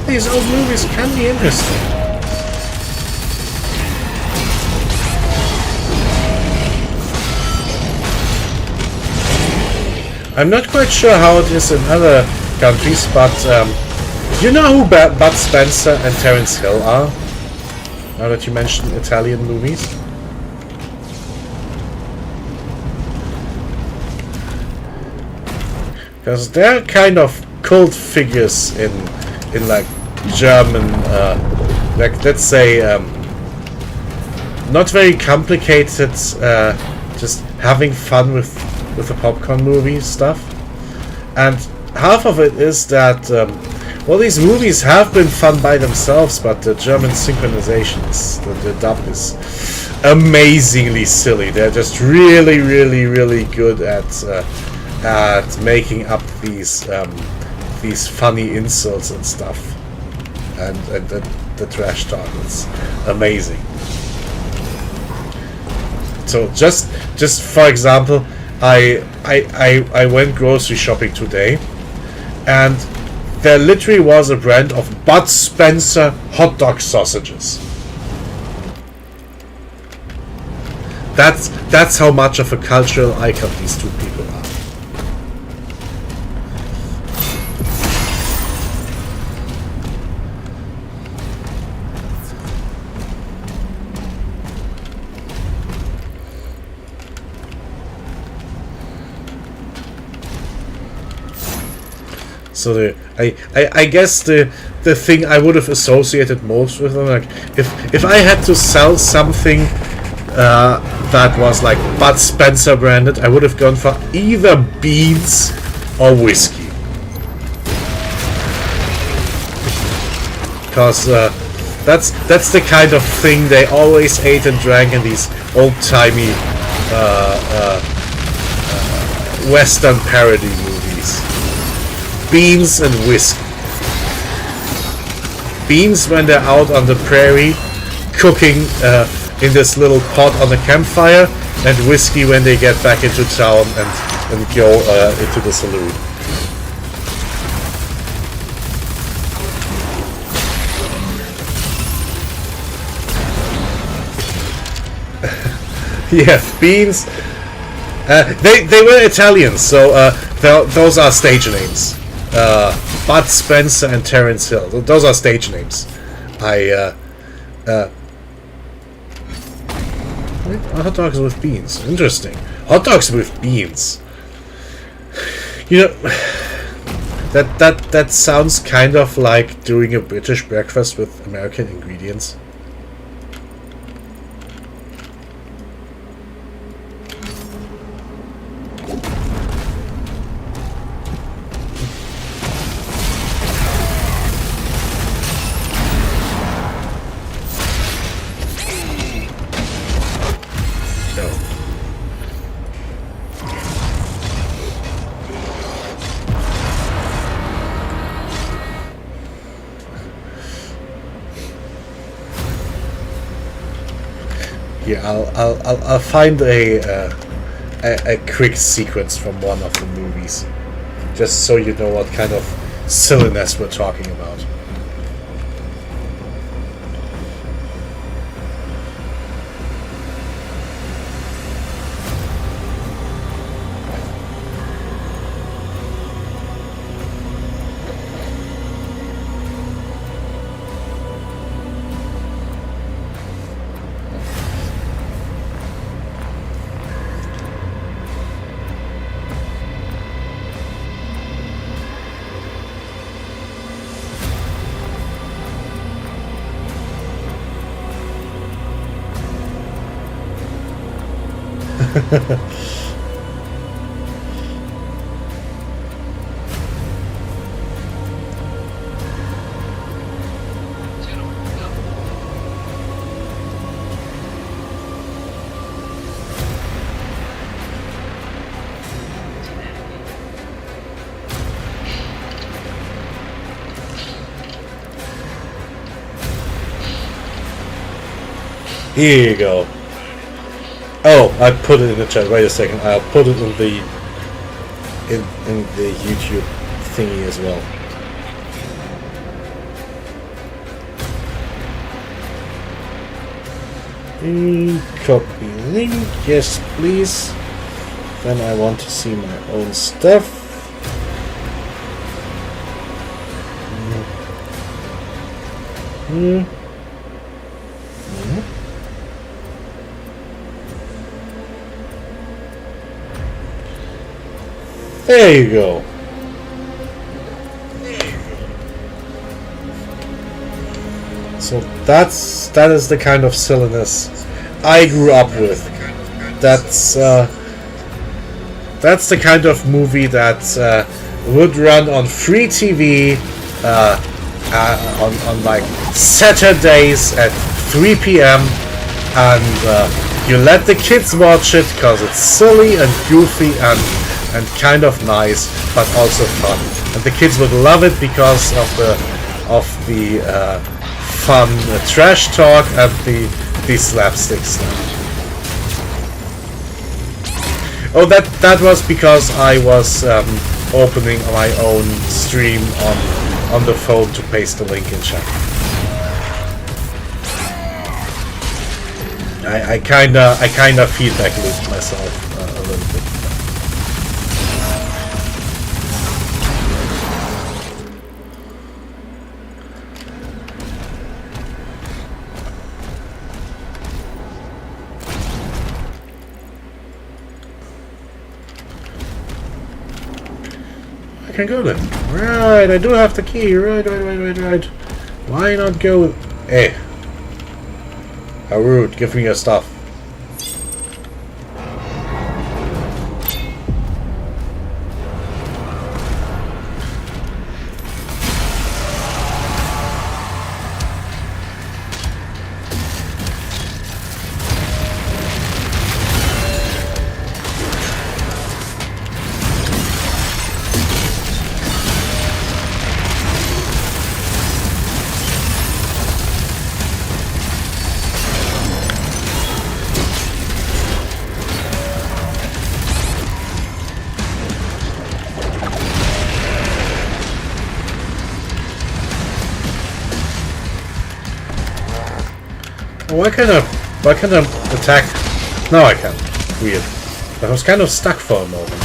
Speaker 1: These old movies can be interesting. I'm not quite sure how it is in other countries, but you know who Bud Spencer and Terence Hill are? Now that you mentioned Italian movies. Because they're kind of cult figures in like German, like let's say, not very complicated, just having fun with the popcorn movie stuff. And half of it is that, well, these movies have been fun by themselves, but the German synchronization, the dub is amazingly silly. They're just really, really, really good at making up these funny insults and stuff, and the trash talk is amazing. So just for example, I went grocery shopping today, and there literally was a brand of Bud Spencer hot dog sausages. That's how much of a cultural icon these two people are. So I guess the thing I would have associated most with them, like if I had to sell something that was like Bud Spencer branded, I would have gone for either beans or whiskey. Because that's the kind of thing they always ate and drank in these old-timey Western parody movies. Beans and whiskey. Beans when they're out on the prairie cooking in this little pot on the campfire, and whiskey when they get back into town and go into the saloon. Yeah, beans. They were Italians, so those are stage names. Bud Spencer and Terence Hill. Those are stage names. Hot dogs with beans. Interesting. Hot dogs with beans. You know, That sounds kind of like doing a British breakfast with American ingredients. Yeah, I'll find a quick sequence from one of the movies, just so you know what kind of silliness we're talking about. Here you go. Oh, I put it in the chat. Wait a second. I'll put it in the YouTube thingy as well. Copy link. Yes, please. Then I want to see my own stuff. There you go. So that is the kind of silliness I grew up with. That's the kind of movie that would run on free TV on like Saturdays at 3 p.m. and you let the kids watch it because it's silly and goofy and kind of nice, but also fun. And the kids would love it because of the fun trash talk and the slapstick stuff. Oh, that was because I was opening my own stream on the phone to paste the link in chat. I kinda feedback looped myself a little bit. I can go then. Right, I do have the key. Right. Why not go? Hey. How rude. Give me your stuff. Why can I attack? No, I can't. Weird. I was kind of stuck for a moment.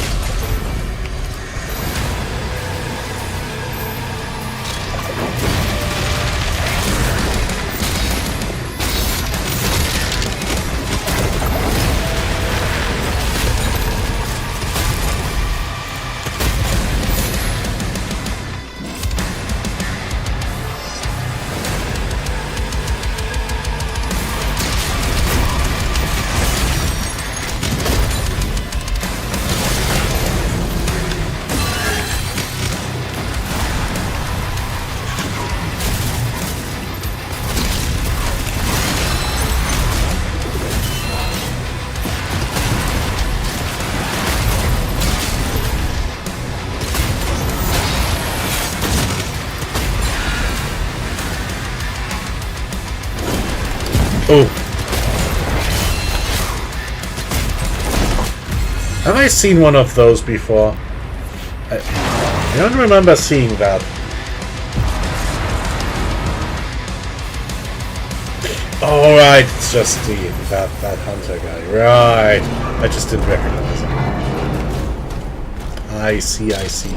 Speaker 1: Oh. Have I seen one of those before? I don't remember seeing that. Oh, right, it's just that hunter guy. Right. I just didn't recognize him. I see, I see.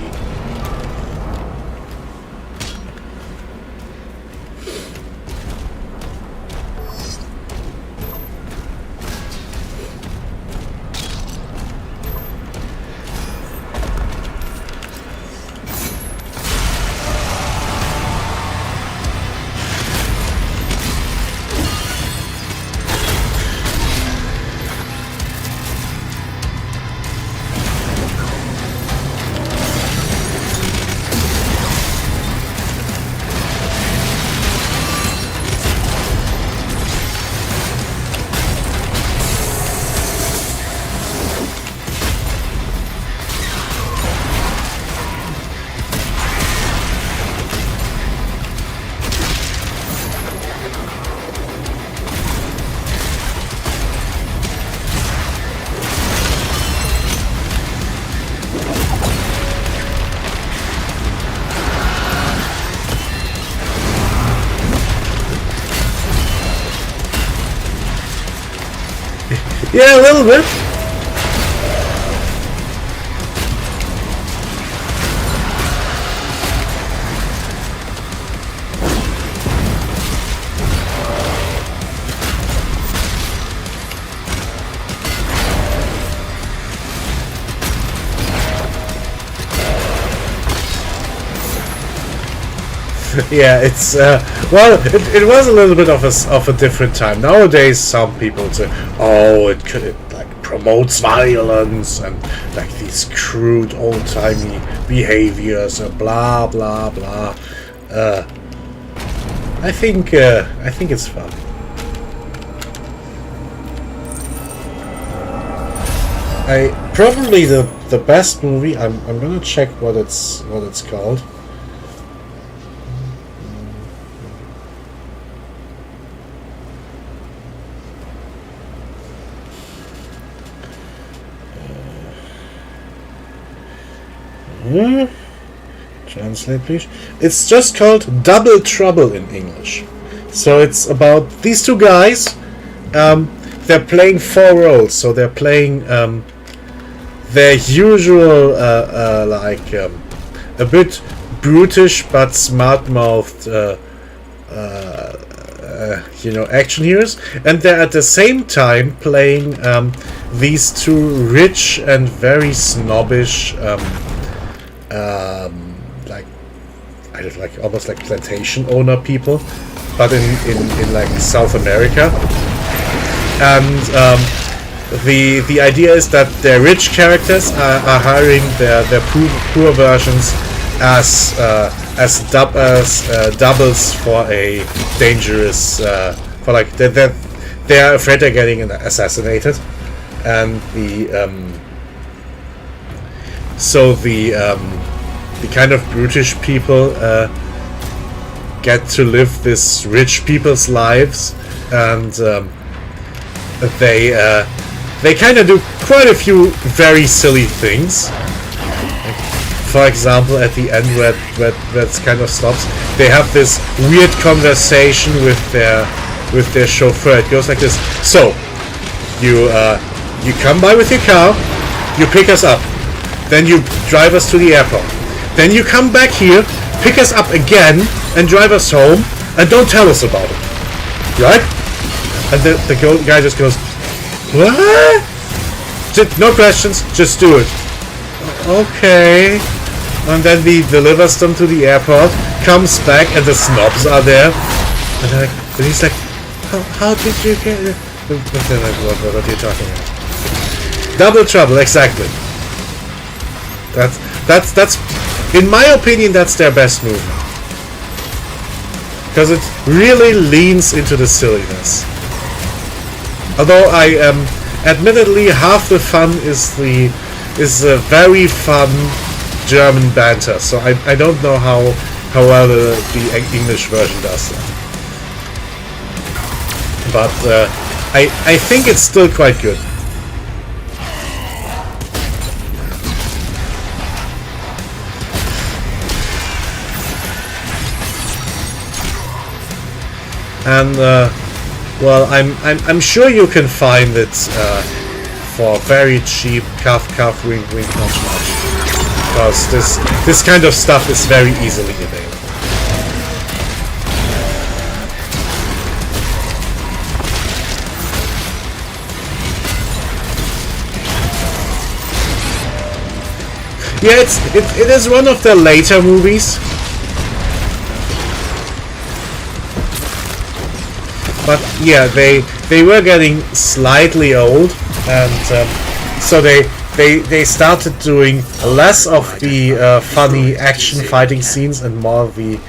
Speaker 1: Yeah, a little bit. Yeah, it's well, it was a little bit of a different time. Nowadays, some people say, "Oh, it like promotes violence and like these crude old-timey behaviors and blah blah blah." I think it's fun. Probably the best movie. I'm gonna check what it's called. Translate, please. It's just called Double Trouble in English. So it's about these two guys. They're playing 4 roles. So they're playing their usual, a bit brutish but smart-mouthed, action heroes, and they're at the same time playing these two rich and very snobbish. Almost like plantation owner people, but in like South America. And the idea is that their rich characters are hiring their poor versions as doubles for a dangerous they're afraid they're getting assassinated, and the kind of brutish people get to live this rich people's lives, and they kind of do quite a few very silly things. Like, for example, at the end where it kind of stops, they have this weird conversation with their chauffeur. It goes like this: "So, you come by with your car, you pick us up, then you drive us to the airport. Then you come back here, pick us up again, and drive us home, and don't tell us about it. Right?" And the guy just goes, "What? No questions, just do it." Okay. And then he delivers them to the airport, comes back, and the snobs are there. And he's like, how did you get it? What are you talking about? Double Trouble, exactly. That's in my opinion, that's their best movie, because it really leans into the silliness. Although admittedly, half the fun is a very fun German banter. So I don't know how well the English version does that. but I think it's still quite good. And well, I'm sure you can find it for very cheap. Cuff, wink, wink, nudge, nudge. Because this kind of stuff is very easily available. Yeah, it is one of the later movies. But yeah, they were getting slightly old, and so they started doing less of the funny action fighting scenes and more the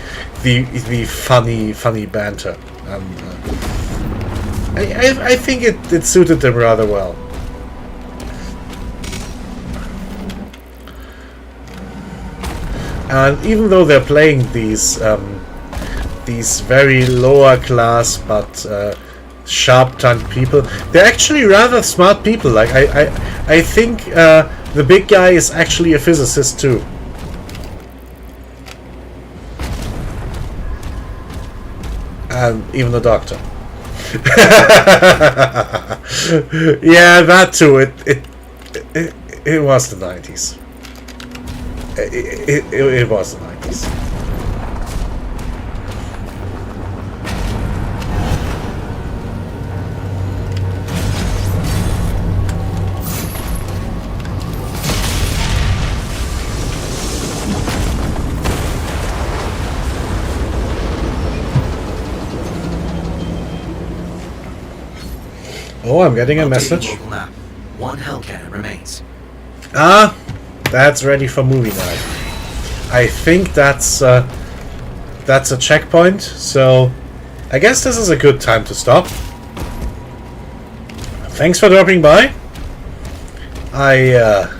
Speaker 1: funny banter. And I think it suited them rather well. And even though they're playing these very lower class but sharp-tongued people, they're actually rather smart people. Like I think the big guy is actually a physicist too. And even the doctor. Yeah, that too. It was the 90s. It was the 90s. Oh, I'm getting a message.
Speaker 7: Local map. One hell cannon remains.
Speaker 1: Ah, that's ready for movie night. I think that's a checkpoint, so I guess this is a good time to stop. Thanks for dropping by. It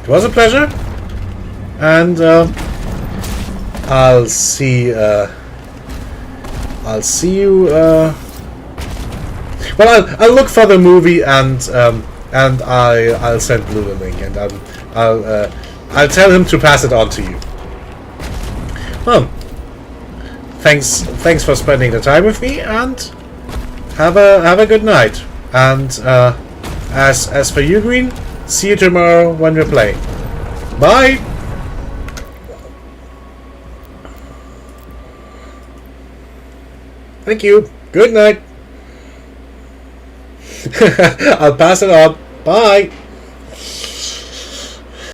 Speaker 1: was a pleasure, and I'll see you. Well, I'll look for the movie, and I'll send Blue the link, and I'll tell him to pass it on to you. Well, thanks for spending the time with me, and have a good night. And as for you, Green, see you tomorrow when we're playing. Bye. Thank you. Good night. I'll pass it on. Bye.